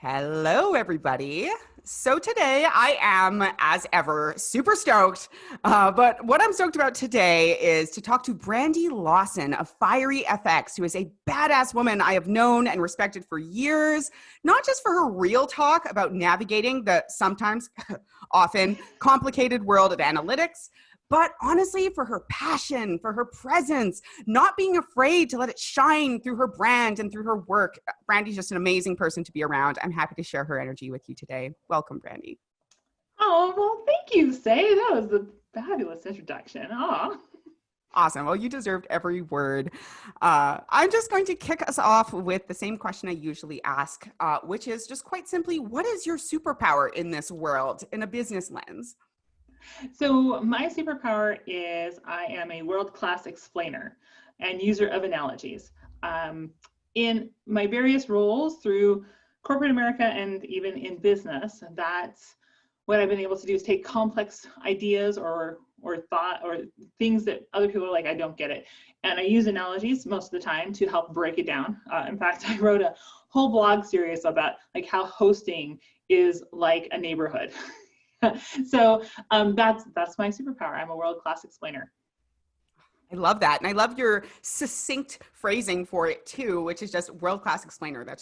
Hello, everybody. So today I am, as ever, super stoked. But what I'm stoked about today is to talk to Brandy Lawson of FieryFX, who is a badass woman I have known and respected for years, not just for her real talk about navigating the sometimes, often complicated world of analytics, but honestly for her passion, for her presence, not being afraid to let it shine through her brand and through her work. Brandy's just an amazing person to be around. I'm happy to share her energy with you today. Welcome, Brandy. Oh, well, thank you, Say. That was a fabulous introduction. Aw. Awesome. Well, you deserved every word. I'm just going to kick us off with the same question I usually ask, which is just quite simply, what is your superpower in this world in a business lens? So my superpower is I am a world-class explainer and user of analogies. In my various roles through corporate America and even in business, that's what I've been able to do is take complex ideas or thought or things that other people are like, I don't get it. And I use analogies most of the time to help break it down. In fact, I wrote a whole blog series about like how hosting is like a neighborhood. So that's my superpower. I'm a world-class explainer. I love that. And I love your succinct phrasing for it too, which is just world-class explainer. That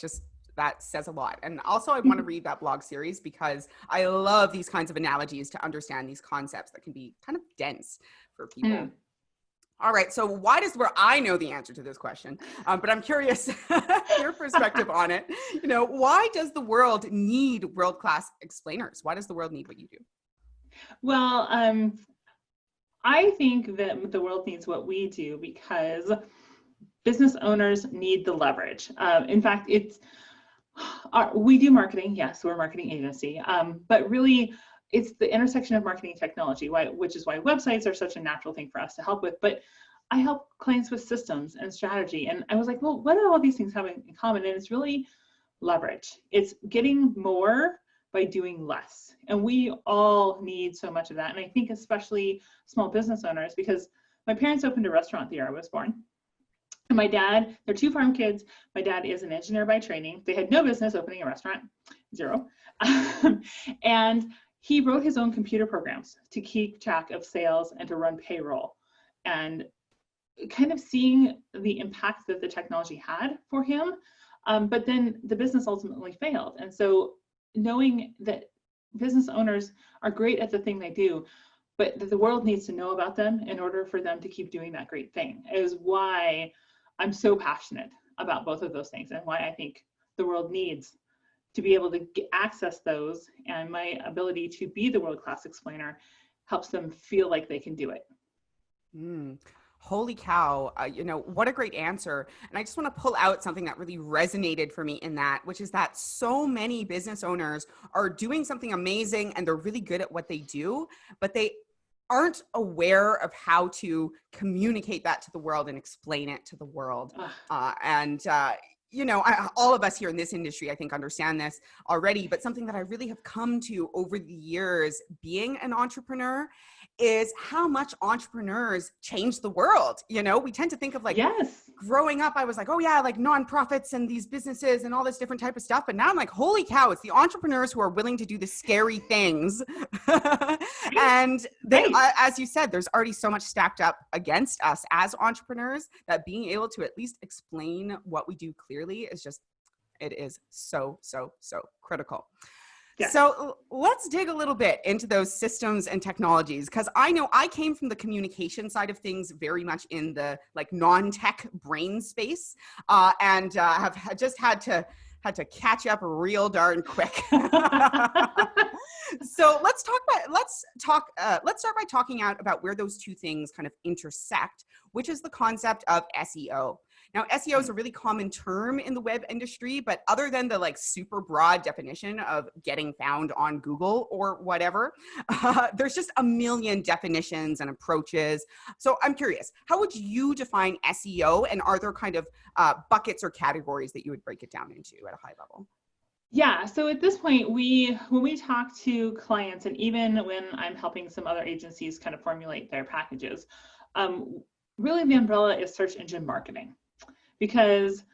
says a lot. And also I want to read that blog series because I love these kinds of analogies to understand these concepts that can be kind of dense for people. Mm. All right. So where I know the answer to this question, but I'm curious your perspective on it. Why does the world need world-class explainers? Why does the world need what you do? Well, I think that the world needs what we do because business owners need the leverage. In fact, we do marketing. Yes, we're a marketing agency, but really it's the intersection of marketing and technology, which is why websites are such a natural thing for us to help with. But I help clients with systems and strategy. And I was like, well, what do all these things have in common? And it's really leverage. It's getting more by doing less. And we all need so much of that. And I think especially small business owners, because my parents opened a restaurant the year I was born. And my dad, they're two farm kids. My dad is an engineer by training. They had no business opening a restaurant, zero. And he wrote his own computer programs to keep track of sales and to run payroll. And kind of seeing the impact that the technology had for him, but then the business ultimately failed. And so knowing that business owners are great at the thing they do, but that the world needs to know about them in order for them to keep doing that great thing is why I'm so passionate about both of those things and why I think the world needs to be able to access those, and my ability to be the world-class explainer helps them feel like they can do it. Holy cow. What a great answer. And I just want to pull out something that really resonated for me in that, which is that so many business owners are doing something amazing and they're really good at what they do, but they aren't aware of how to communicate that to the world and explain it to the world. All of us here in this industry, I think, understand this already, but something that I really have come to over the years being an entrepreneur is how much entrepreneurs change the world. We tend to think of Yes. Growing up, I was like, oh yeah, like nonprofits and these businesses and all this different type of stuff. But now I'm like, holy cow, it's the entrepreneurs who are willing to do the scary things. And then, as you said, there's already so much stacked up against us as entrepreneurs that being able to at least explain what we do clearly is it is so, so, so critical. Yes. So let's dig a little bit into those systems and technologies, because I know I came from the communication side of things very much in the non-tech brain space, and have just had to catch up real darn quick. So let's start by talking about where those two things kind of intersect, which is the concept of SEO. Now, SEO is a really common term in the web industry, but other than the super broad definition of getting found on Google or whatever, there's just a million definitions and approaches. So I'm curious, how would you define SEO, and are there kind of buckets or categories that you would break it down into at a high level? Yeah, so at this point, when we talk to clients, and even when I'm helping some other agencies kind of formulate their packages, really the umbrella is search engine marketing, because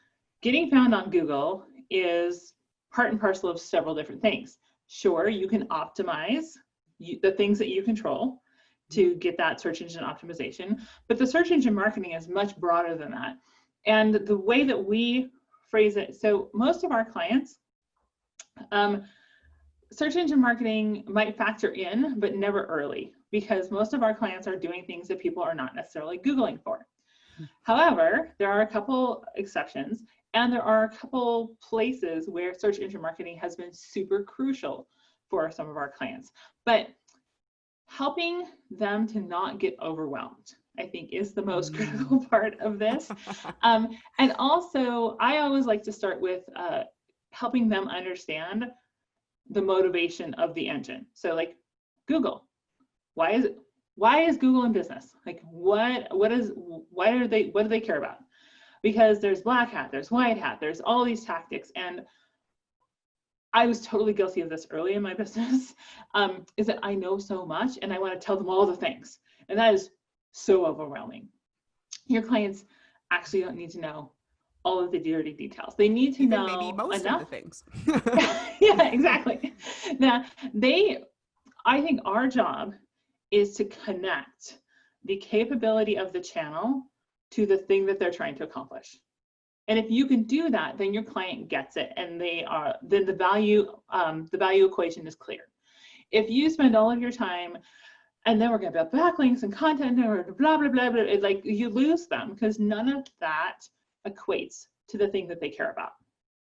getting found on Google is part and parcel of several different things. Sure, you can optimize the things that you control to get that search engine optimization, but the search engine marketing is much broader than that. And the way that we phrase it, so most of our clients, search engine marketing might factor in, but never early, because most of our clients are doing things that people are not necessarily Googling for. However, there are a couple exceptions, and there are a couple places where search engine marketing has been super crucial for some of our clients. But helping them to not get overwhelmed, I think, is the most critical part of this. And also, I always like to start with helping them understand the motivation of the engine. So like Google, why is Google in business? Like what do they care about? Because there's black hat, there's white hat, there's all these tactics. And I was totally guilty of this early in my business, is that I know so much and I want to tell them all the things. And that is so overwhelming. Your clients actually don't need to know all of the dirty details. They need to know maybe most enough. of the things. Yeah, exactly. Now, I think our job is to connect the capability of the channel to the thing that they're trying to accomplish. And if you can do that, then your client gets it, and then the value equation is clear. If you spend all of your time, and then we're going to build backlinks and content, and blah blah blah blah, it's like you lose them because none of that equates to the thing that they care about.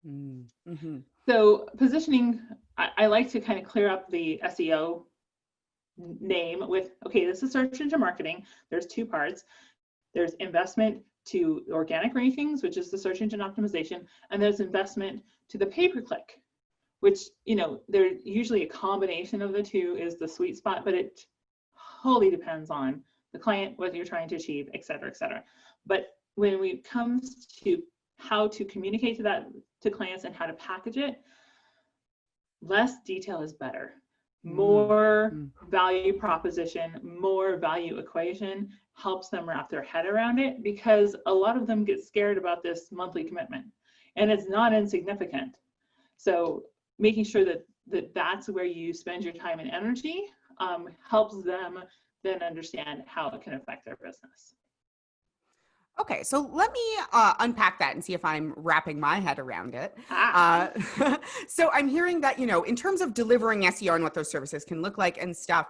Mm-hmm. So positioning, I like to kind of clear up the SEO name with, okay, this is search engine marketing. There's two parts. There's investment to organic rankings, which is the search engine optimization, and there's investment to the pay-per-click, which, they're usually a combination of the two is the sweet spot, but it wholly depends on the client, what you're trying to achieve, et cetera, et cetera. But when it comes to how to communicate to clients and how to package it, less detail is better. More value proposition, more value equation helps them wrap their head around it, because a lot of them get scared about this monthly commitment, and it's not insignificant. So making sure that that's where you spend your time and energy helps them then understand how it can affect their business. Okay, so let me unpack that and see if I'm wrapping my head around it. So I'm hearing that, in terms of delivering SEO and what those services can look like and stuff,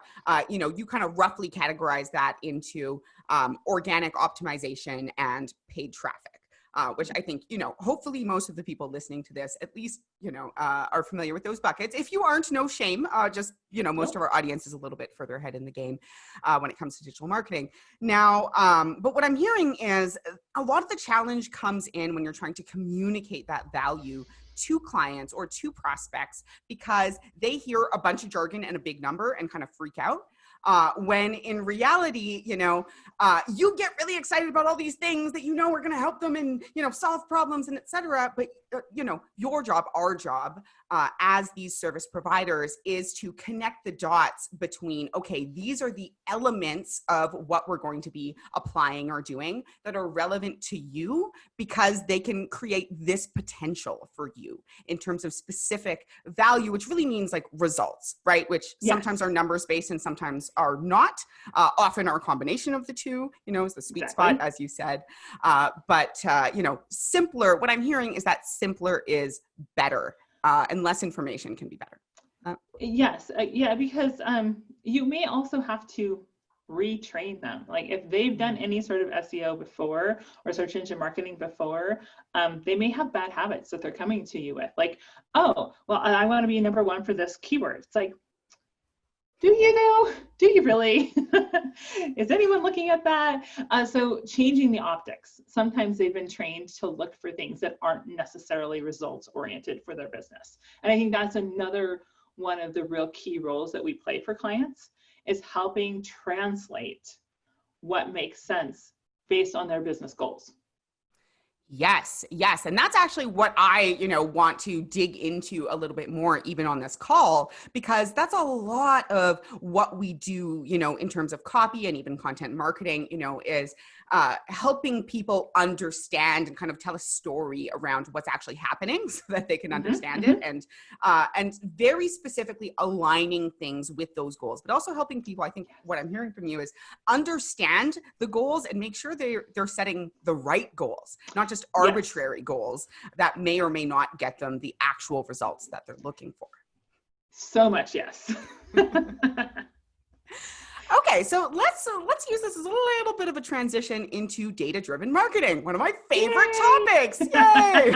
you kind of roughly categorize that into organic optimization and paid traffic. Which I think, hopefully most of the people listening to this, at least, are familiar with those buckets. If you aren't, no shame. Just, most of our audience is a little bit further ahead in the game when it comes to digital marketing. Now, but what I'm hearing is a lot of the challenge comes in when you're trying to communicate that value to clients or to prospects, because they hear a bunch of jargon and a big number and kind of freak out. When in reality, you get really excited about all these things that are going to help them and, solve problems and et cetera. But, your job, our job as these service providers is to connect the dots between, okay, these are the elements of what we're going to be applying or doing that are relevant to you, because they can create this potential for you in terms of specific value, which really means like results, right? Which sometimes are numbers based and sometimes are not, often are a combination of the two, is the sweet spot, as you said. But simpler, what I'm hearing is that simpler is better, and less information can be better. Yes. Because you may also have to retrain them. Like if they've done any sort of SEO before or search engine marketing before, they may have bad habits that they're coming to you with. Like, oh, well, I want to be number one for this keyword. It's like, do you know? Do you really? Is anyone looking at that? So changing the optics. Sometimes they've been trained to look for things that aren't necessarily results oriented for their business. And I think that's another one of the real key roles that we play for clients, is helping translate what makes sense based on their business goals. Yes, yes. And that's actually what I, want to dig into a little bit more even on this call, because that's a lot of what we do, in terms of copy and even content marketing, is helping people understand and kind of tell a story around what's actually happening so that they can understand it, and very specifically aligning things with those goals, but also helping people. I think what I'm hearing from you is understand the goals and make sure they're setting the right goals, not just arbitrary goals that may or may not get them the actual results that they're looking for. So much, yes. Okay, so let's use this as a little bit of a transition into data-driven marketing, one of my favorite topics. Yay!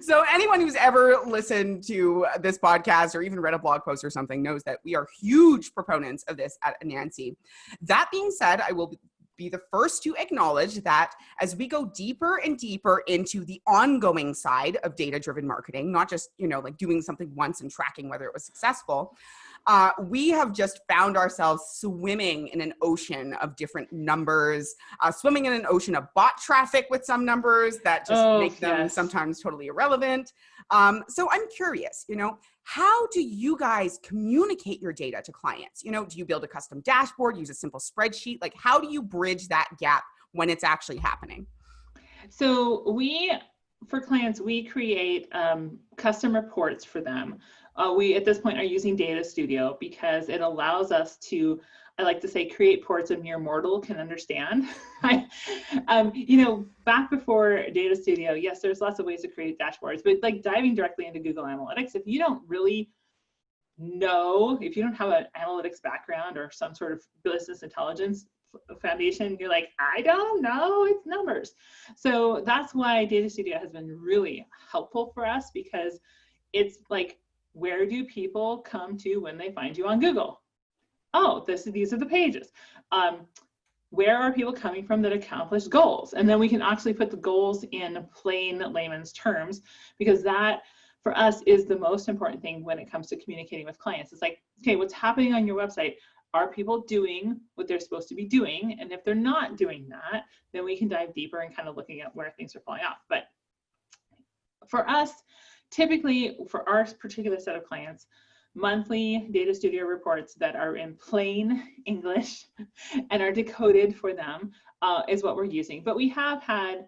So anyone who's ever listened to this podcast or even read a blog post or something knows that we are huge proponents of this at Anansi. That being said, I will be the first to acknowledge that as we go deeper and deeper into the ongoing side of data-driven marketing, not just, like doing something once and tracking whether it was successful, we have just found ourselves swimming in an ocean of different numbers, swimming in an ocean of bot traffic with some numbers that just make them sometimes totally irrelevant. So I'm curious, how do you guys communicate your data to clients? Do you build a custom dashboard, use a simple spreadsheet? Like, how do you bridge that gap when it's actually happening? So for clients, we create custom reports for them. We, at this point, are using Data Studio because it allows us to, I like to say, create reports a mere mortal can understand. Back before Data Studio, yes, there's lots of ways to create dashboards, but like diving directly into Google Analytics, if you don't really know, if you don't have an analytics background or some sort of business intelligence foundation, you're like, I don't know, it's numbers. So that's why Data Studio has been really helpful for us, because it's like, where do people come to when they find you on Google? Oh, these are the pages. Where are people coming from that accomplish goals? And then we can actually put the goals in plain layman's terms, because that for us is the most important thing when it comes to communicating with clients. It's like, okay, what's happening on your website? Are people doing what they're supposed to be doing? And if they're not doing that, then we can dive deeper and kind of looking at where things are falling off. But for us, typically for our particular set of clients, monthly Data Studio reports that are in plain English and are decoded for them is what we're using. But we have had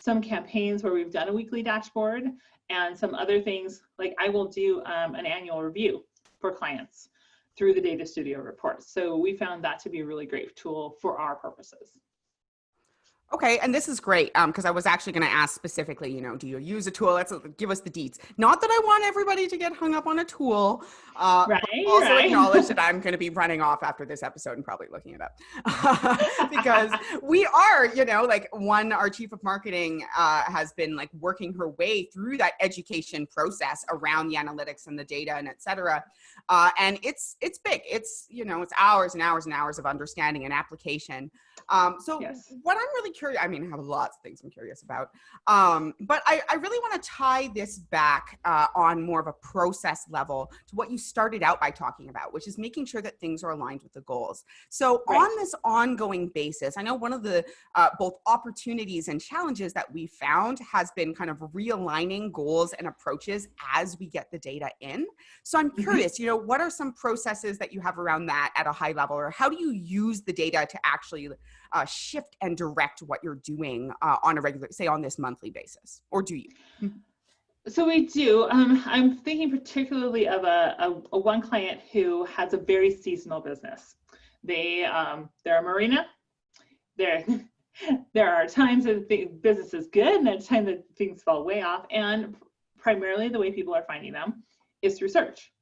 some campaigns where we've done a weekly dashboard, and some other things, like I will do an annual review for clients through the Data Studio reports. So we found that to be a really great tool for our purposes. Okay, and this is great because I was actually going to ask specifically, do you use a tool? Give us the deets. Not that I want everybody to get hung up on a tool, but also acknowledge that I'm going to be running off after this episode and probably looking it up. Because we are, our chief of marketing has been like working her way through that education process around the analytics and the data and et cetera. And it's big. It's, it's hours and hours and hours of understanding and application. So what I'm really curious, I have lots of things I'm curious about, but I really want to tie this back on more of a process level to what you started out by talking about, which is making sure that things are aligned with the goals. So on this ongoing basis, I know one of the both opportunities and challenges that we found has been kind of realigning goals and approaches as we get the data in. So I'm curious, what are some processes that you have around that at a high level, or how do you use the data to actually shift and direct what you're doing on a regular, say on this monthly basis, or do you? So we do. I'm thinking particularly of a one client who has a very seasonal business. They're a marina. There are times that the business is good, and there's times that things fall way off. And primarily the way people are finding them is through search.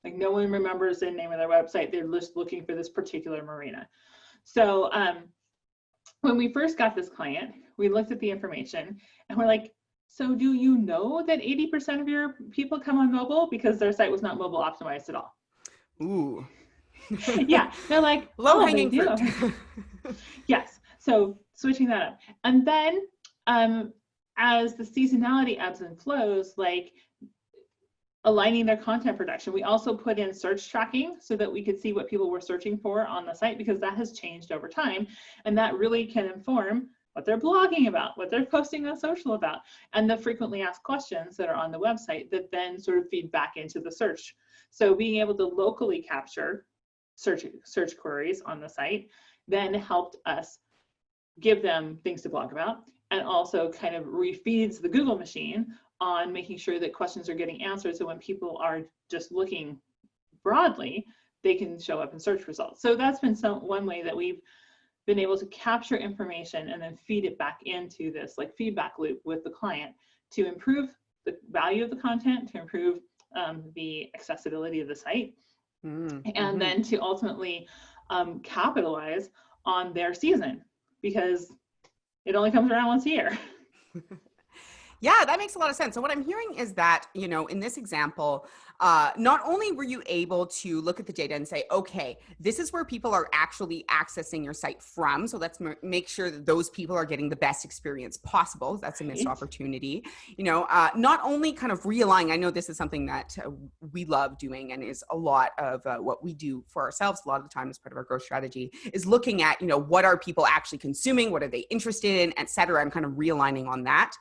Like no one remembers the name of their website. They're just looking for this particular marina. So when we first got this client, we looked at the information and we're like, so do you know that 80% of your people come on mobile? Because their site was not mobile optimized at all. Ooh. Yeah, they're like, low-hanging fruit. Yes, so switching that up. And then as the seasonality ebbs and flows, like aligning their content production, we also put in search tracking so that we could see what people were searching for on the site, because that has changed over time. And that really can inform what they're blogging about, what they're posting on social about, and the frequently asked questions that are on the website that then sort of feed back into the search. So being able to locally capture search queries on the site then helped us give them things to blog about, and also kind of refeeds the Google machine on making sure that questions are getting answered. So when people are just looking broadly, they can show up in search results. So that's been one way that we've been able to capture information and then feed it back into this like feedback loop with the client to improve the value of the content, to improve the accessibility of the site, and then to ultimately capitalize on their season, because it only comes around once a year. Yeah, that makes a lot of sense. So what I'm hearing is that, you know, in this example, not only were you able to look at the data and say, okay, this is where people are actually accessing your site from. So let's make sure that those people are getting the best experience possible. That's a missed opportunity. You know, not only kind of realigning, I know this is something that we love doing and is a lot of what we do for ourselves a lot of the time as part of our growth strategy, is looking at, you know, what are people actually consuming? What are they interested in, et cetera, and kind of realigning on that.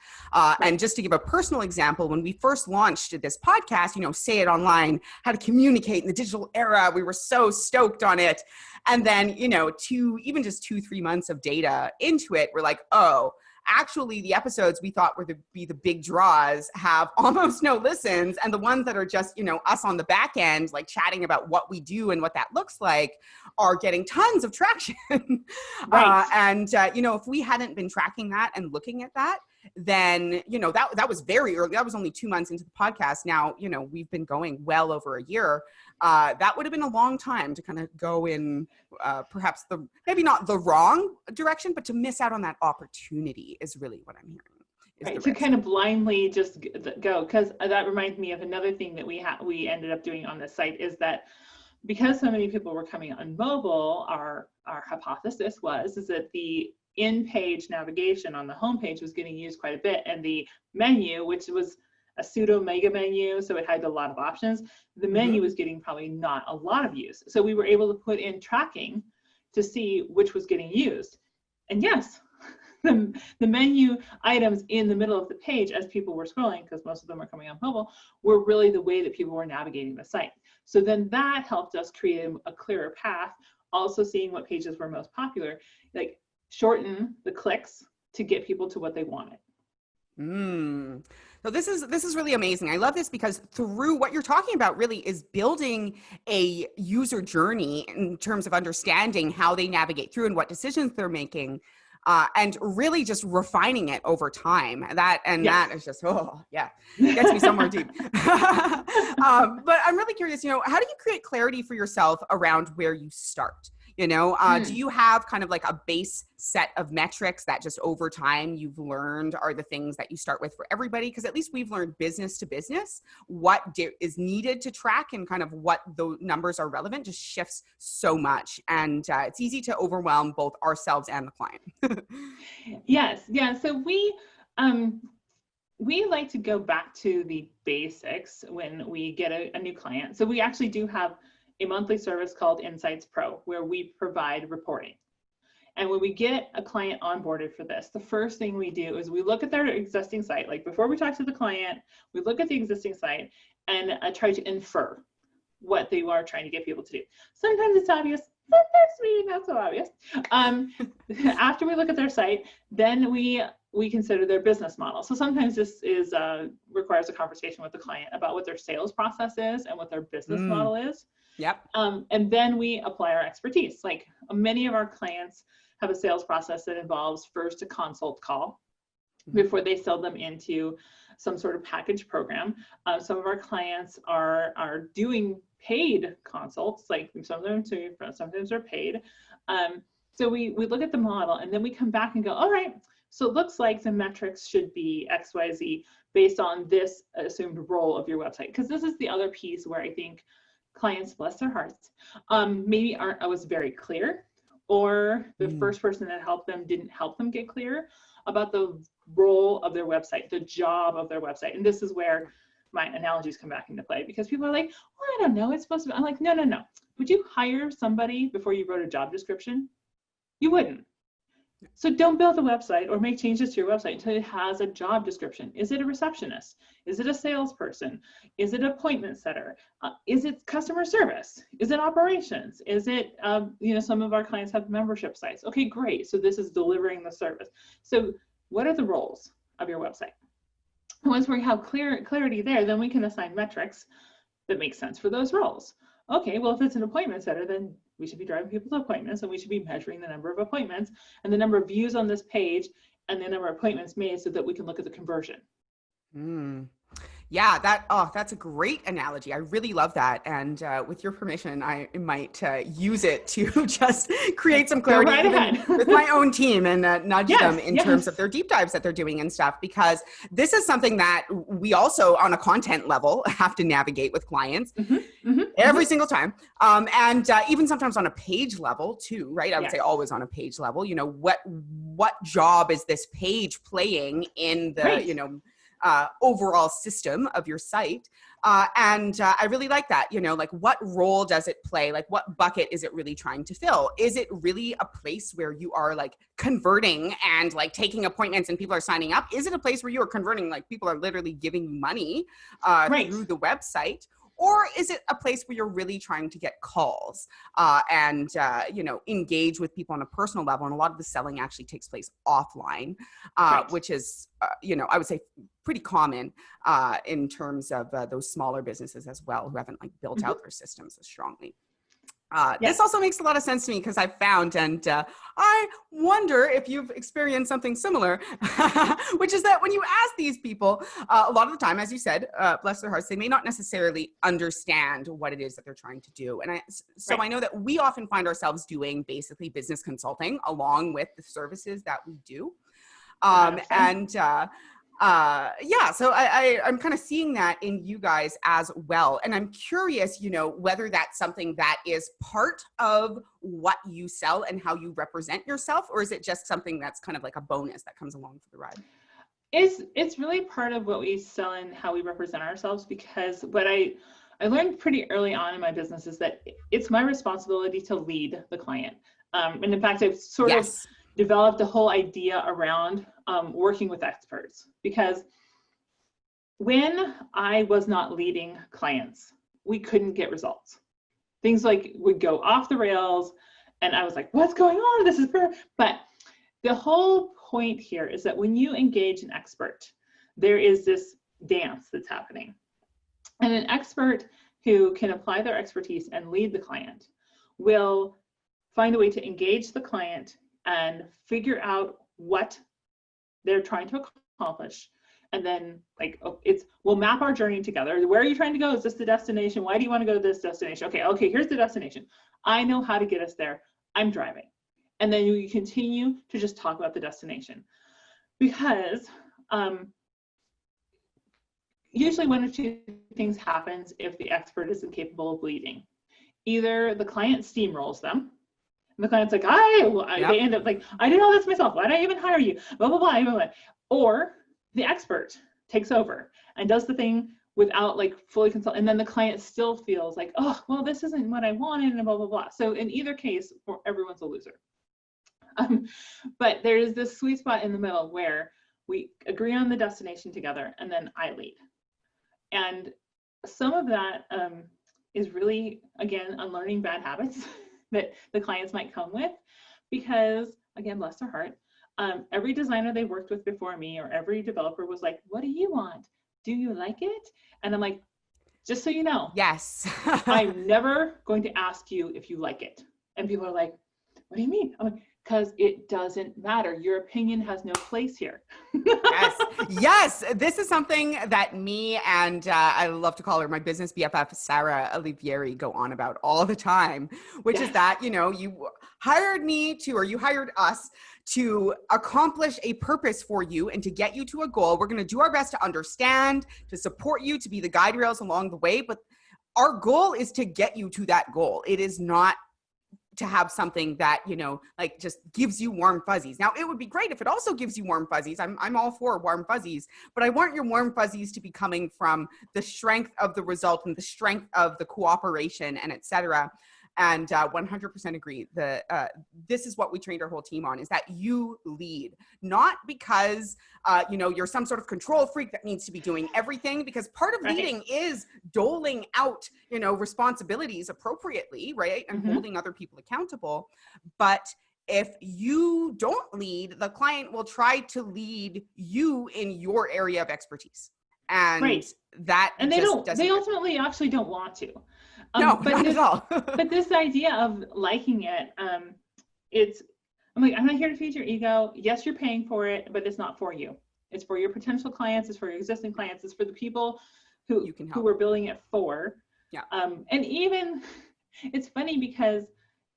And just to give a personal example, when we first launched this podcast, you know, Say It Online, how to communicate in the digital era, we were so stoked on it. And then, you know, even just 2-3 months of data into it, we're like, oh, actually the episodes we thought were be the big draws have almost no listens. And the ones that are just, you know, us on the back end, like chatting about what we do and what that looks like, are getting tons of traction. You know, if we hadn't been tracking that and looking at that, then, you know, that was very early. That was only 2 months into the podcast. Now, you know, we've been going well over a year. That would have been a long time to kind of go in perhaps maybe not the wrong direction, but to miss out on that opportunity is really what I'm hearing. Right, to kind of blindly just go, because that reminds me of another thing that we ended up doing on this site, is that because so many people were coming on mobile, our hypothesis is that the in-page navigation on the homepage was getting used quite a bit, and the menu, which was a pseudo mega menu, so it had a lot of options, the menu was getting probably not a lot of use. So we were able to put in tracking to see which was getting used. And yes, the menu items in the middle of the page as people were scrolling, because most of them are coming on mobile, were really the way that people were navigating the site. So then that helped us create a clearer path, also seeing what pages were most popular, like shorten the clicks to get people to what they wanted. So this is really amazing. I love this because through what you're talking about really is building a user journey in terms of understanding how they navigate through and what decisions they're making, and really just refining it over time. That is just, gets me somewhere deep. But I'm really curious, you know, how do you create clarity for yourself around where you start? You know, do you have kind of like a base set of metrics that just over time you've learned are the things that you start with for everybody? Because at least we've learned business to business, what is needed to track and kind of what the numbers are relevant just shifts so much. And it's easy to overwhelm both ourselves and the client. Yes. Yeah. So we like to go back to the basics when we get a new client. So we actually do have a monthly service called Insights Pro, where we provide reporting. And when we get a client onboarded for this, the first thing we do is we look at their existing site. Like before we talk to the client, we look at the existing site and try to infer what they are trying to get people to do. Sometimes it's obvious, sometimes maybe not so obvious. After we look at their site, then we consider their business model. So sometimes this requires a conversation with the client about what their sales process is and what their business model is. Yep. And then we apply our expertise. Like many of our clients have a sales process that involves first a consult call before they sell them into some sort of package program. Some of our clients are doing paid consults, like some of them too, sometimes they're paid. So we look at the model and then we come back and go, all right, so it looks like the metrics should be XYZ based on this assumed role of your website. Because this is the other piece where I think clients, bless their hearts, maybe aren't always very clear, or the first person that helped them didn't help them get clear about the role of their website, the job of their website. And this is where my analogies come back into play, because people are like, well, I don't know, it's supposed to be. I'm like, no. Would you hire somebody before you wrote a job description? You wouldn't. So don't build a website or make changes to your website until it has a job description. Is it a receptionist? Is it a salesperson? Is it an appointment setter? Is it customer service? Is it operations? Is it, some of our clients have membership sites. Okay, great. So this is delivering the service. So what are the roles of your website? Once we have clarity there, then we can assign metrics that make sense for those roles. Okay, well, if it's an appointment setter, then we should be driving people to appointments, and we should be measuring the number of appointments and the number of views on this page and the number of appointments made so that we can look at the conversion. Yeah, that's a great analogy. I really love that. And with your permission, I might use it to just create some clarity with my own team and nudge them in terms of their deep dives that they're doing and stuff, because this is something that we also on a content level have to navigate with clients every single time. And even sometimes on a page level too, right? I would say always on a page level, what job is this page playing in the, overall system of your site. And I really like that, like what role does it play? Like what bucket is it really trying to fill? Is it really a place where you are like converting and like taking appointments and people are signing up? Is it a place where you are converting, like people are literally giving you money through the website? Or is it a place where you're really trying to get calls and engage with people on a personal level? And a lot of the selling actually takes place offline, which is, I would say pretty common in terms of those smaller businesses as well who haven't like built out their systems as strongly. This also makes a lot of sense to me because I've found, and I wonder if you've experienced something similar, which is that when you ask these people, a lot of the time, as you said, bless their hearts, they may not necessarily understand what it is that they're trying to do. And I know that we often find ourselves doing basically business consulting along with the services that we do. So I'm kind of seeing that in you guys as well. And I'm curious, whether that's something that is part of what you sell and how you represent yourself, or is it just something that's kind of like a bonus that comes along for the ride? It's really part of what we sell and how we represent ourselves, because what I learned pretty early on in my business is that it's my responsibility to lead the client. And in fact, I've sort of developed a whole idea around working with experts, because when I was not leading clients, we couldn't get results. Things like would go off the rails, and I was like, what's going on? This is perfect. But the whole point here is that when you engage an expert, there is this dance that's happening. And an expert who can apply their expertise and lead the client will find a way to engage the client and figure out what they're trying to accomplish. And then we'll map our journey together. Where are you trying to go? Is this the destination? Why do you want to go to this destination? Okay, here's the destination. I know how to get us there. I'm driving. And then you continue to just talk about the destination. Because usually one of two things happens if the expert isn't capable of leading. Either the client steamrolls them, and the client's like, they end up like, I did all this myself. Why did I even hire you? Blah, blah, blah, blah, blah. Or the expert takes over and does the thing without like fully consult. And then the client still feels like, oh, well, this isn't what I wanted and blah, blah, blah. So in either case, everyone's a loser. But there is this sweet spot in the middle where we agree on the destination together and then I lead. And some of that is really, again, unlearning bad habits that the clients might come with, because again, bless their heart, every designer they worked with before me or every developer was like, what do you want? Do you like it? And I'm like, just so you know, yes, I'm never going to ask you if you like it. And people are like, what do you mean? I'm like, because it doesn't matter. Your opinion has no place here. Yes. This is something that me and I love to call her my business BFF, Sarah Olivieri, go on about all the time, which is that, you hired me to, or you hired us to accomplish a purpose for you and to get you to a goal. We're going to do our best to understand, to support you, to be the guide rails along the way. But our goal is to get you to that goal. It is not to have something that, like just gives you warm fuzzies. Now, it would be great if it also gives you warm fuzzies. I'm all for warm fuzzies, but I want your warm fuzzies to be coming from the strength of the result and the strength of the cooperation and et cetera. And 100% agree. This is what we trained our whole team on, is that you lead, not because you're some sort of control freak that needs to be doing everything, because part of leading is doling out responsibilities appropriately, right? And holding other people accountable. But if you don't lead, the client will try to lead you in your area of expertise. And they ultimately actually don't want to. No, not at all. But this idea of liking it, I'm not here to feed your ego. Yes, you're paying for it, but it's not for you. It's for your potential clients. It's for your existing clients. It's for the people who we're building it for. Yeah. And even it's funny because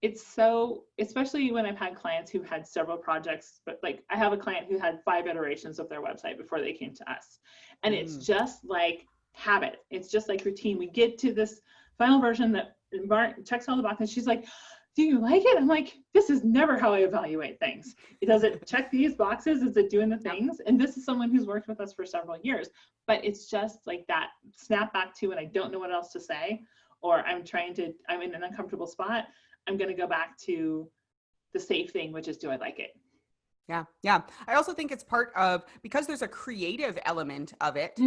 it's so, especially when I've had clients who had several projects, but like I have a client who had 5 iterations of their website before they came to us. And it's just like habit. It's just like routine. We get to this final version that checks all the boxes. She's like, do you like it? I'm like, this is never how I evaluate things. Does it check these boxes? Is it doing the things? And this is someone who's worked with us for several years, but it's just like that snap back to when I don't know what else to say, or I'm in an uncomfortable spot. I'm going to go back to the safe thing, which is, do I like it? Yeah. Yeah. I also think it's part of, because there's a creative element of it,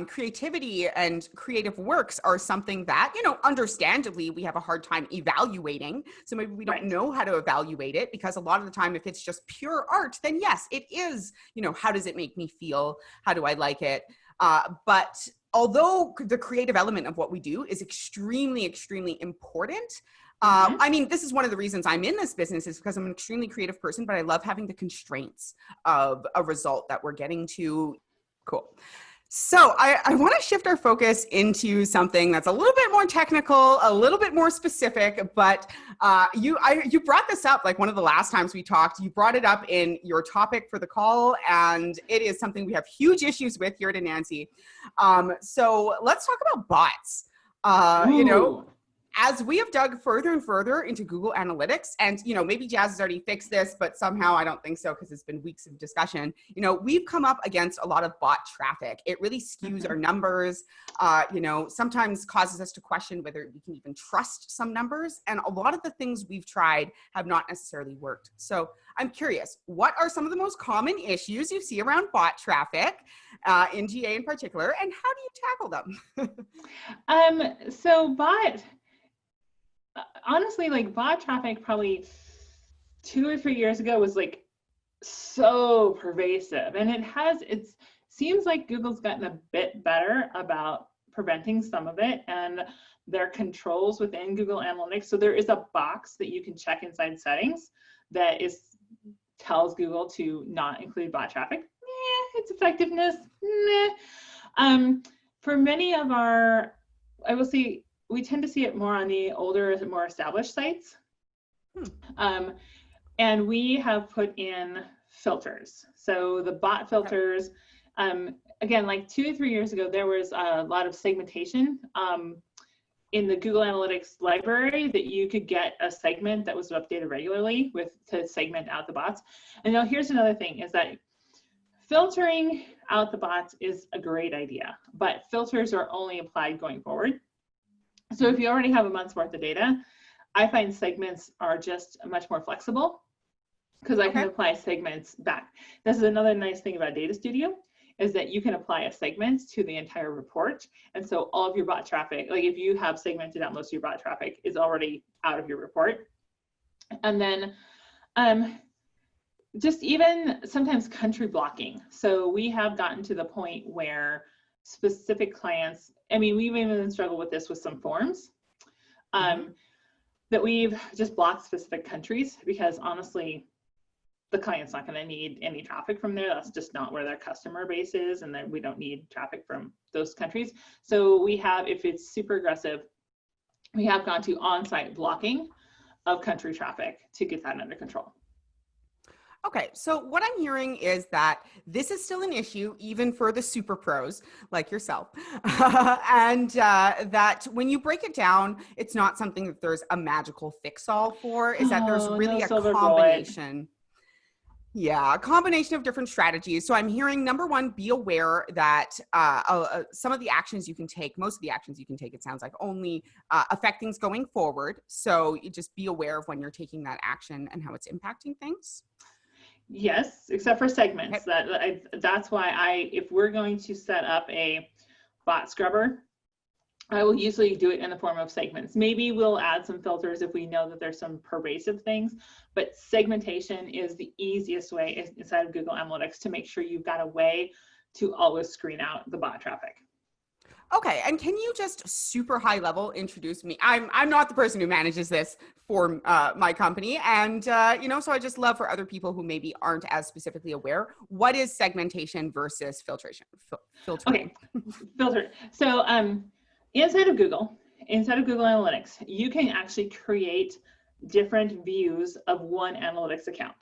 creativity and creative works are something that, understandably we have a hard time evaluating. So maybe we don't know how to evaluate it, because a lot of the time, if it's just pure art, then yes, it is, how does it make me feel? How do I like it? But although the creative element of what we do is extremely, extremely important, this is one of the reasons I'm in this business, is because I'm an extremely creative person, but I love having the constraints of a result that we're getting to. Cool. So I want to shift our focus into something that's a little bit more technical, a little bit more specific, but you brought this up like one of the last times we talked. You brought it up in your topic for the call, and it is something we have huge issues with here at Anansi. So let's talk about bots. As we have dug further and further into Google Analytics, and, maybe Jazz has already fixed this, but somehow I don't think so, because it's been weeks of discussion, we've come up against a lot of bot traffic. It really skews our numbers, sometimes causes us to question whether we can even trust some numbers. And a lot of the things we've tried have not necessarily worked. So I'm curious, what are some of the most common issues you see around bot traffic, in GA in particular, and how do you tackle them? Honestly, like bot traffic probably 2 or 3 years ago was like so pervasive, and it seems like Google's gotten a bit better about preventing some of it, and their controls within Google Analytics. So there is a box that you can check inside settings that tells Google to not include bot traffic. Its effectiveness, for many of our, I will see, we tend to see it more on the older, more established sites. And we have put in filters. So the bot filters, again, like 2 or 3 years ago, there was a lot of segmentation in the Google Analytics library, that you could get a segment that was updated regularly to segment out the bots. And now here's another thing, is that filtering out the bots is a great idea, but filters are only applied going forward. So if you already have a month's worth of data, I find segments are just much more flexible, because I can apply segments back. This is another nice thing about Data Studio, is that you can apply a segment to the entire report. And so all of your bot traffic, like if you have segmented out most of your bot traffic, is already out of your report. And then just even sometimes country blocking. So we have gotten to the point where specific clients, we've even struggled with this with some forms, that we've just blocked specific countries, because honestly, the client's not going to need any traffic from there. That's just not where their customer base is, and then we don't need traffic from those countries. So we have, if it's super aggressive, we have gone to on-site blocking of country traffic to get that under control. Okay, so what I'm hearing is that this is still an issue, even for the super pros like yourself. And that when you break it down, it's not something that there's a magical fix-all for, is that there's really a combination. Yeah, a combination of different strategies. So I'm hearing, number one, be aware that some of the actions you can take, most of the actions you can take, it sounds like, only affect things going forward. So you just be aware of when you're taking that action and how it's impacting things. Yes, except for segments. Okay. That's why if we're going to set up a bot scrubber, I will usually do it in the form of segments. Maybe we'll add some filters if we know that there's some pervasive things, but segmentation is the easiest way inside of Google Analytics to make sure you've got a way to always screen out the bot traffic. Okay, and can you just super high level introduce me? I'm not the person who manages this for my company, and so I just love for other people who maybe aren't as specifically aware. What is segmentation versus filtration? Filtering. Okay, filter. So inside of Google Analytics, you can actually create different views of one analytics account.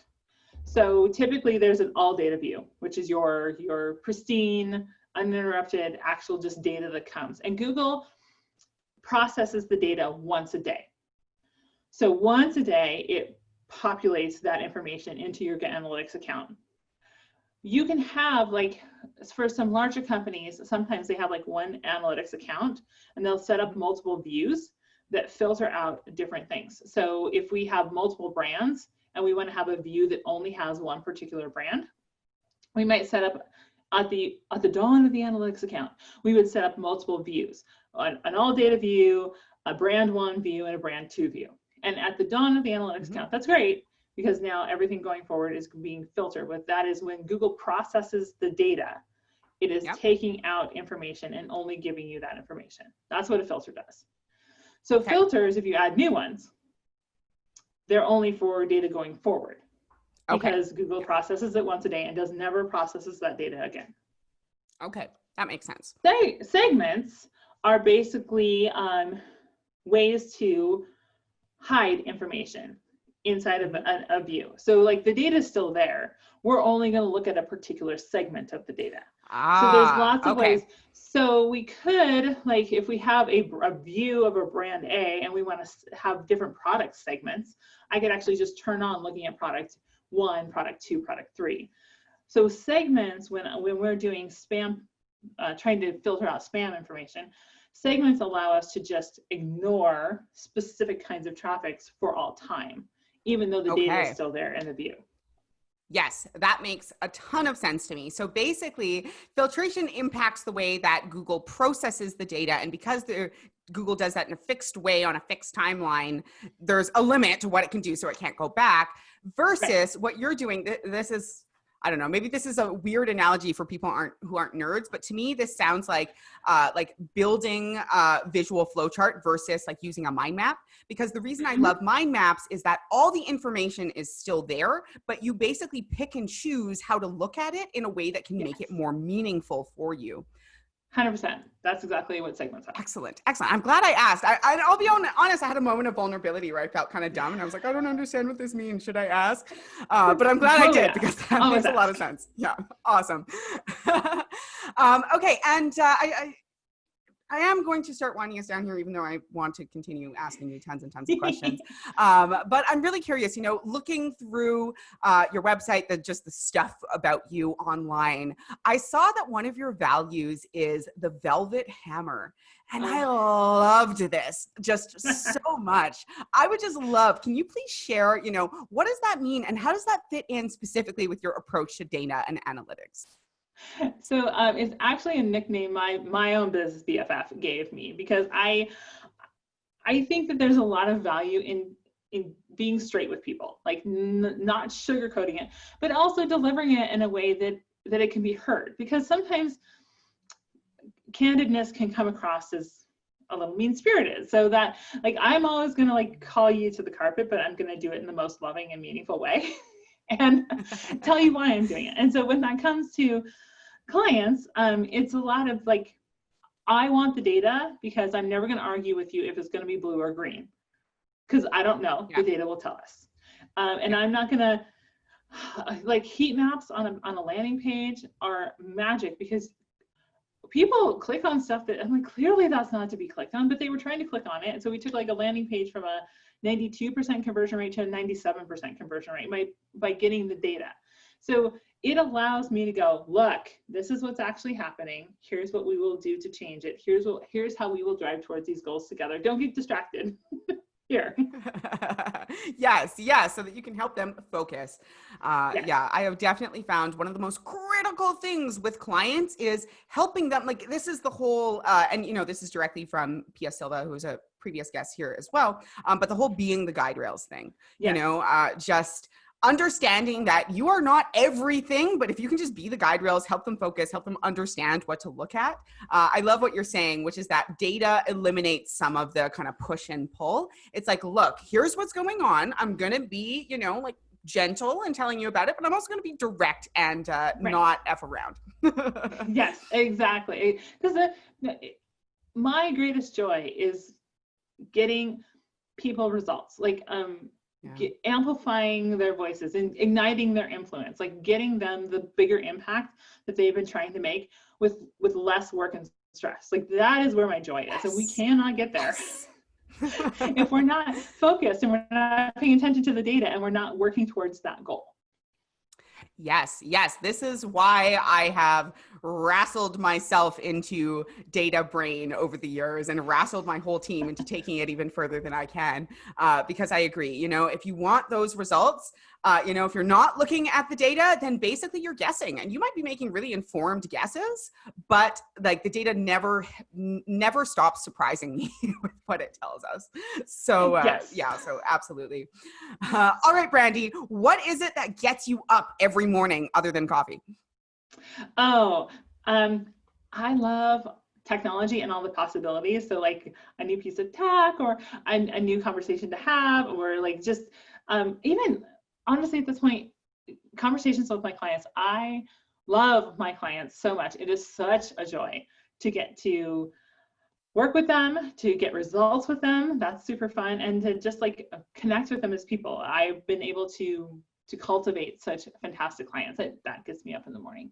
So typically there's an all data view, which is your pristine, uninterrupted, actual just data that comes. And Google processes the data once a day. So once a day, it populates that information into your analytics account. You can have, like, for some larger companies, sometimes they have like one analytics account and they'll set up multiple views that filter out different things. So if we have multiple brands and we want to have a view that only has one particular brand, we might set up at the dawn of the analytics account, we would set up multiple views, an all data view, a brand one view, and a brand two view. And at the dawn of the analytics account, that's great, because now everything going forward is being filtered. But that is when Google processes the data, it is taking out information and only giving you that information. That's what a filter does. So filters, if you add new ones, they're only for data going forward, because Google processes it once a day and never processes that data again. Okay, that makes sense. Segments are basically ways to hide information inside of a view. So like the data is still there. We're only going to look at a particular segment of the data. So there's lots of ways. So we could, like, if we have a view of a brand A and we want to have different product segments, I could actually just turn on looking at product 1, product 2, product 3. So segments, when we're doing spam, trying to filter out spam information, segments allow us to just ignore specific kinds of traffics for all time, even though the data is still there in the view. Yes, that makes a ton of sense to me. So basically, filtration impacts the way that Google processes the data. And because Google does that in a fixed way on a fixed timeline, there's a limit to what it can do, so it can't go back. Versus what you're doing, this is, I don't know, maybe this is a weird analogy for people who aren't nerds, but to me, this sounds like building a visual flowchart versus like using a mind map. Because the reason I love mind maps is that all the information is still there, but you basically pick and choose how to look at it in a way that can make it more meaningful for you. 100%. That's exactly what segments are. Excellent. Excellent. I'm glad I asked. I'll be honest, I had a moment of vulnerability where I felt kind of dumb and I was like, I don't understand what this means. Should I ask? But I'm glad I did, because that makes a lot of sense. Yeah. Awesome. Okay. And I am going to start winding us down here, even though I want to continue asking you tons and tons of questions. But I'm really curious, looking through your website, just the stuff about you online, I saw that one of your values is the velvet hammer. And I loved this just so much. I would just love, can you please share, what does that mean? And how does that fit in specifically with your approach to data and analytics? So it's actually a nickname my own business BFF gave me, because I think that there's a lot of value in being straight with people, like not sugarcoating it, but also delivering it in a way that it can be heard. Because sometimes candidness can come across as a little mean-spirited. So that, like, I'm always going to like call you to the carpet, but I'm going to do it in the most loving and meaningful way and tell you why I'm doing it. And so when that comes to clients, it's a lot of like, I want the data because I'm never going to argue with you if it's going to be blue or green, because I don't know. The data will tell us. And I'm not going to, like, heat maps on a landing page are magic, because people click on stuff that, I'm like, clearly that's not to be clicked on, but they were trying to click on it. And so we took like a landing page from a 92% conversion rate to a 97% conversion rate by getting the data. So it allows me to go, look, this is what's actually happening. Here's what we will do to change it. Here's how we will drive towards these goals together. Don't get distracted. Here. Yes, so that you can help them focus. Yes. Yeah, I have definitely found one of the most critical things with clients is helping them. Like this is the whole, and this is directly from P.S. Silva, who's a previous guest here as well. But the whole being the guide rails thing, Yes. Just understanding that you are not everything, but if you can just be the guide rails, help them focus, help them understand what to look at. I love what you're saying, which is that data eliminates some of the kind of push and pull. It's like, look, here's what's going on. I'm going to be, like gentle and telling you about it, but I'm also going to be direct and not F around. Yes, exactly. Because my greatest joy is getting people results. Like, amplifying their voices and igniting their influence, like getting them the bigger impact that they've been trying to make with less work and stress. Like that is where my joy is. And we cannot get there if we're not focused and we're not paying attention to the data and we're not working towards that goal. Yes. This is why I have wrestled myself into data brain over the years and wrestled my whole team into taking it even further than I can. Because I agree, if you want those results, if you're not looking at the data, then basically you're guessing and you might be making really informed guesses, but like the data never stops surprising me with what it tells us. So yes. So absolutely. All right, Brandy, what is it that gets you up every morning other than coffee? I love technology and all the possibilities. So like a new piece of tech or a new conversation to have, or like just even honestly at this point, conversations with my clients. I love my clients so much. It is such a joy to get to work with them, to get results with them. That's super fun. And to just like connect with them as people. I've been able to cultivate such fantastic clients. That gets me up in the morning.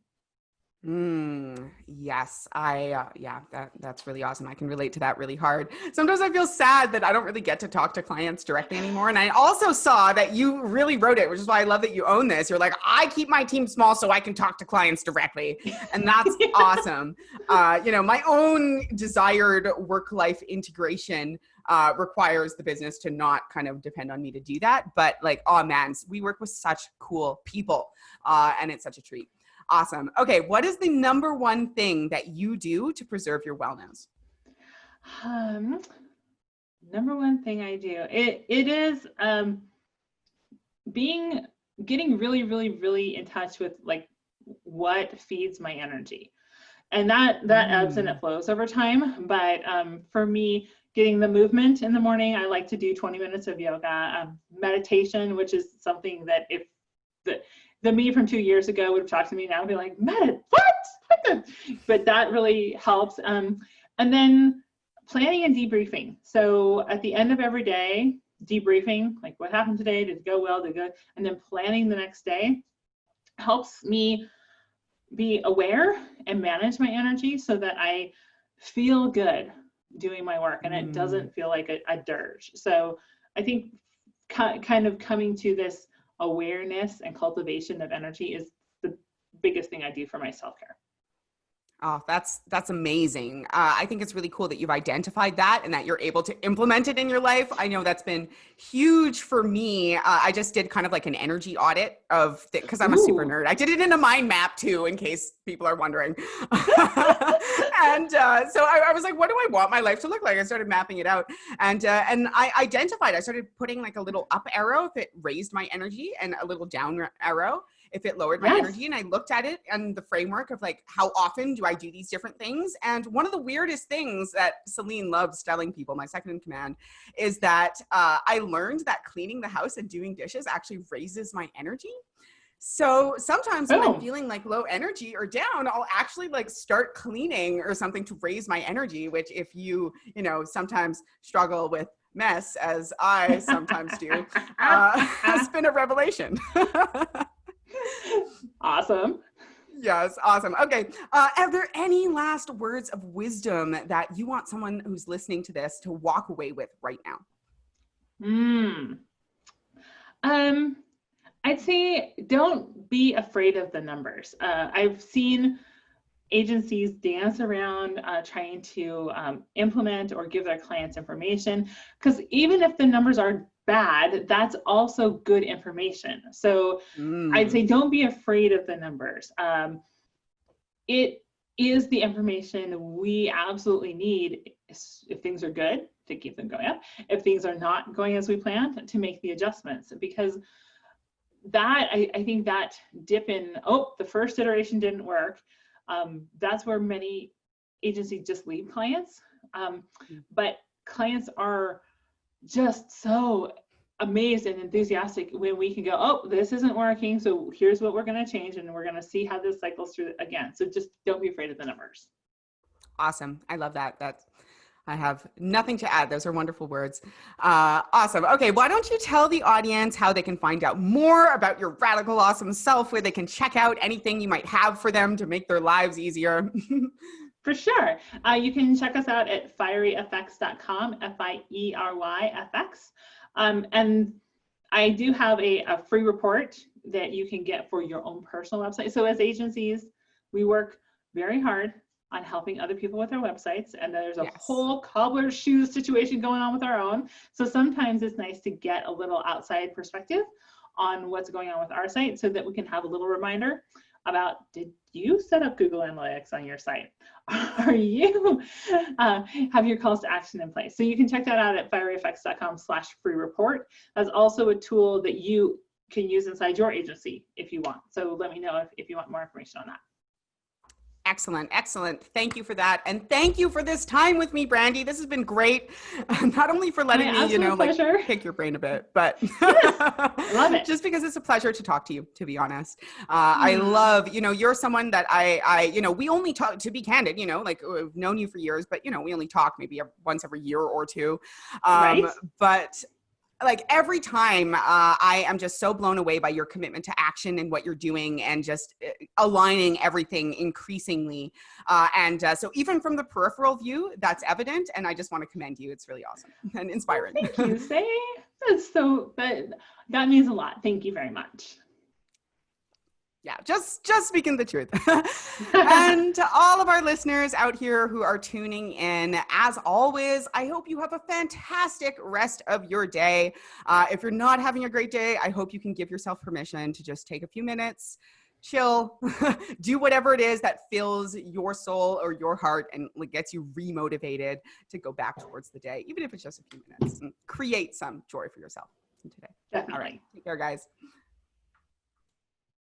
Yes, that's really awesome. I can relate to that really hard. Sometimes I feel sad that I don't really get to talk to clients directly anymore. And I also saw that you really wrote it, which is why I love that you own this. You're like, I keep my team small so I can talk to clients directly. And that's awesome. My own desired work-life integration requires the business to not kind of depend on me to do that. But like, oh man, we work with such cool people and it's such a treat. Awesome. Okay. What is the number one thing that you do to preserve your wellness? Number one thing I do, it is getting really, really, really in touch with like what feeds my energy. And that ebbs and it flows over time. But for me, getting the movement in the morning, I like to do 20 minutes of yoga, meditation, which is something that if the me from 2 years ago would have talked to me now and be like, what? But that really helps. And then planning and debriefing. So at the end of every day, debriefing, like what happened today, did it go well, did it go? And then planning the next day helps me be aware and manage my energy so that I feel good doing my work and it doesn't feel like a dirge. So I think kind of coming to this awareness and cultivation of energy is the biggest thing I do for my self-care. Oh, that's amazing. I think it's really cool that you've identified that and that you're able to implement it in your life. I know that's been huge for me. I just did kind of like an energy audit of because I'm a super nerd. I did it in a mind map too, in case people are wondering. And so I was like, what do I want my life to look like? I started mapping it out and I identified, I started putting like a little up arrow if it raised my energy and a little down arrow if it lowered my energy. And I looked at it and the framework of like, how often do I do these different things? And one of the weirdest things that Celine loves telling people, my second in command, is that I learned that cleaning the house and doing dishes actually raises my energy. So sometimes when I'm feeling like low energy or down, I'll actually like start cleaning or something to raise my energy, which if you sometimes struggle with mess, as I sometimes do, has been a revelation. Awesome. Yes, awesome. Okay. Are there any last words of wisdom that you want someone who's listening to this to walk away with right now? I'd say don't be afraid of the numbers. I've seen agencies dance around trying to implement or give their clients information, because even if the numbers are bad, that's also good information. So I'd say don't be afraid of the numbers. It is the information we absolutely need if things are good to keep them going up, if things are not going as we planned, to make the adjustments. Because that I think that dip in, oh, the first iteration didn't work, that's where many agencies just leave clients. But clients are just so amazed and enthusiastic when we can go, oh, this isn't working, so here's what we're going to change, and we're going to see how this cycles through again. So just don't be afraid of the numbers. Awesome. I love that. I have nothing to add. Those are wonderful words. Awesome. Okay, why don't you tell the audience how they can find out more about your radical awesome self, where they can check out anything you might have for them to make their lives easier? For sure. You can check us out at FieryFX.com, FIERYFX. And I do have a free report that you can get for your own personal website. So as agencies, we work very hard on helping other people with their websites, and there's a whole cobbler's shoes situation going on with our own. So sometimes it's nice to get a little outside perspective on what's going on with our site, so that we can have a little reminder about, did you set up Google Analytics on your site? Are you have your calls to action in place? So you can check that out at FieryFX.com/free report. That's also a tool that you can use inside your agency if you want. So let me know if you want more information on that. Excellent. Excellent. Thank you for that. And thank you for this time with me, Brandy. This has been great. Not only for letting me, like pick your brain a bit, but I love it. Just because it's a pleasure to talk to you, to be honest. I love, you're someone that we only talk, to be candid, like we've known you for years, but we only talk maybe once every year or two. Right. But like every time I am just so blown away by your commitment to action and what you're doing, and just aligning everything increasingly. So even from the peripheral view, that's evident. And I just want to commend you. It's really awesome and inspiring. Well, thank you, Say. That means a lot. Thank you very much. Yeah, just speaking the truth. And to all of our listeners out here who are tuning in, as always, I hope you have a fantastic rest of your day. If you're not having a great day, I hope you can give yourself permission to just take a few minutes, chill, do whatever it is that fills your soul or your heart and gets you remotivated to go back towards the day, even if it's just a few minutes, and create some joy for yourself today. Definitely. All right, take care, guys.